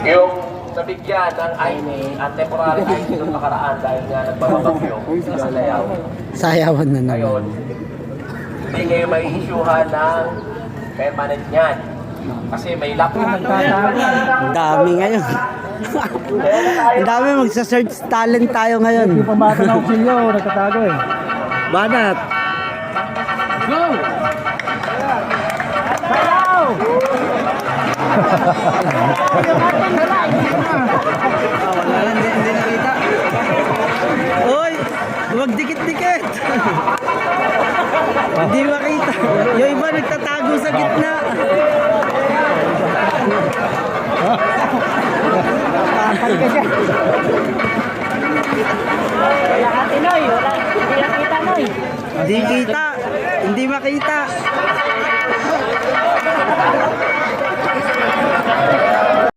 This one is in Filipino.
Yung nabigyan ng ID at temporary ID nung nakaraan dahil nga nagbabagyo sa layaw. Sayawan na naman. Ngayon, hindi kayo may isyuhan ng permanent niyan. Kasi may lock na Ang dami ngayon. Ang dami magsa-search talent tayo ngayon. Yung pambata na auxilio, nagtatago eh. Banat. Go! Sayaw! Wala lang, hindi nakita. Uy! Huwag dikit-dikit! Hindi makita. Yung iba nagtatago sa gitna. Wala ka, Tinoy. Wala. Hindi nakita, Noy. Hindi kita. Hindi makita.